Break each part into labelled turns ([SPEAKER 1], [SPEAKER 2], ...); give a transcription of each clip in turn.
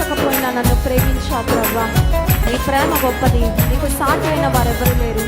[SPEAKER 1] ప్రేమించకపోయినా నన్ను ప్రేమించావు ప్రభువా. నీ ప్రేమ గొప్పది, నీకు సాటి అయిన వారెవరు లేరు.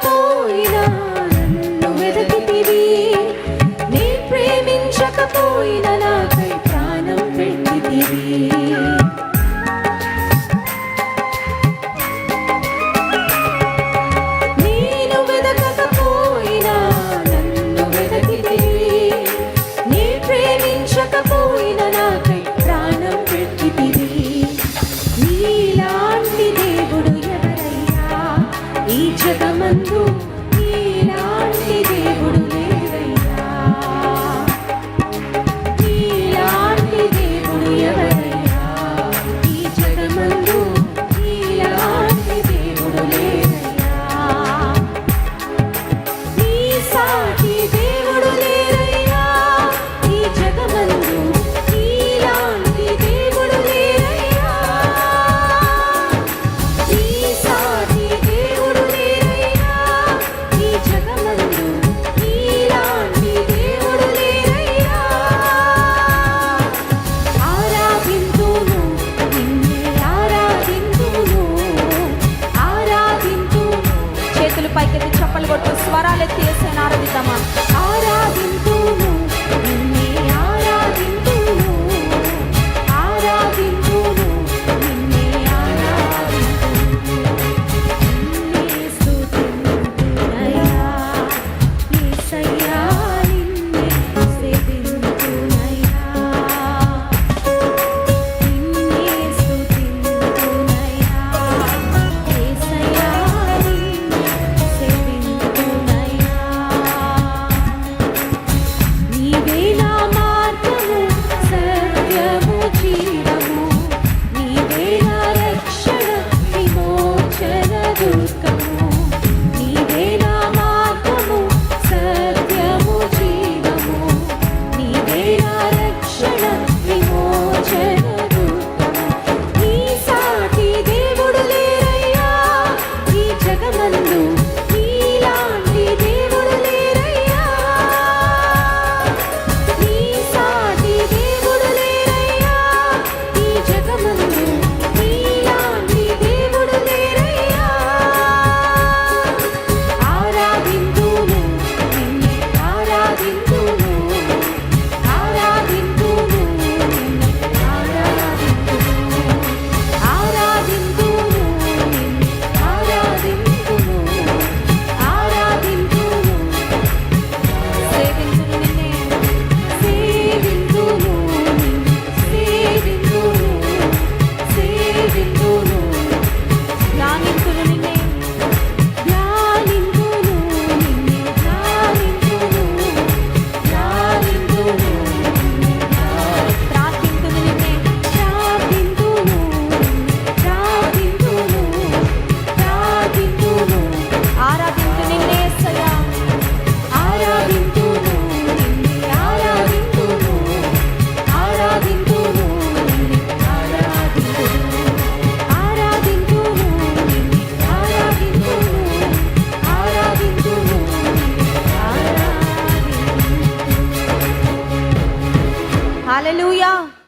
[SPEAKER 2] పోయినా నన్ను వెదకితివి, నీ ప్రేమించకపోయినా నాకై ప్రాణం పెట్టితివి. నేను వెదకకపోయినా నన్ను వెదకితివి, నీ ప్రేమించకపోయినా నాకై ప్రాణం పెట్టితివి. నీలాంటి దేవుడు ఎవరయ్యా ఈ జగమందు, నీలాంటి దేవుడు లేరయ్యా. నీలాంటి దేవుడు ఎవరయ్యా ఈ జగమందు, నీలాంటి దేవుడు లేరయ్యా. నీ సాటి దేవుడు లేరయ్యా ఈ జగమందు, నీలాంటి దేవుడు లేరయ్యా. నీ సాటి దేవుడు లేరయ్యా ఈ జగమందు, నీలాంటి దేవుడు లేరయ్యా. ఆరాధింతును నిన్నే ఆరాధింతును, ఆరాధింతును.
[SPEAKER 1] చేతులు పైకెత్తి చప్పలు కొట్టు, స్వరాలెత్తి యేసుని ఆరాధిద్దామా.
[SPEAKER 2] ఆరాధింతును నిన్నే ఆరాధింతును, ఆరాధింతును నిన్నే ఆరాధింతును. నిన్నే స్తుతింతునయ్యా యేసయ్యా, నిన్నే సేవింతునయ్యా. నిన్నే స్తుతింతునయ్యా యేసయ్యా, నిన్నే సేవింతునయ్యా. నీవే నా మార్గము, సత్యము, జీవము. నీవే నా రక్షణ, విమోచన దుర్గము. నీవే నా మార్గము, సత్యము, జీవము. నీవే నా రక్షణ, విమోచన దుర్గము. నీ సాటి దేవుడు లేరయ్యా ఈ జగమందు, నీలాంటి దేవుడు లేరయ్యా. నీ సాటి దేవుడు లేరయ్యా ఈ జగమందు, నీలాంటి దేవుడు లేరయ్యా. ఆరాధింతును నిన్నే ఆరాధింతును, ఆరాధింతును నిన్నే ఆరాధింతును, ఆరాధింతును నిన్నే ఆరాధింతును, ఆరాధింతును.
[SPEAKER 1] సేవించును నిన్నే,
[SPEAKER 2] సేవింతును నిన్నే, సేవింతును, సేవింతును.
[SPEAKER 1] ధ్యానించును నిన్నే,
[SPEAKER 2] ధ్యానింతును నిన్నే, ధ్యానింతును, ధ్యానింతును నిన్నే,
[SPEAKER 1] ప్రార్థించును నిన్నే,
[SPEAKER 2] ప్రార్థింతును నిన్నే, ప్రార్థింతును, ప్రార్థింతును.
[SPEAKER 1] ఆరాధించు నిన్నే యేసయ్యా.
[SPEAKER 2] ఆరాధింతును నిన్నే, ఆరాధింతును, ఆరాధింతును నిన్నే, ఆరాధింతును, ఆరాధింతును నిన్నే, ఆరాధింతును, ఆరాధింతును నిన్నే, ఆరాధింతును.
[SPEAKER 1] హల్లెలూయా.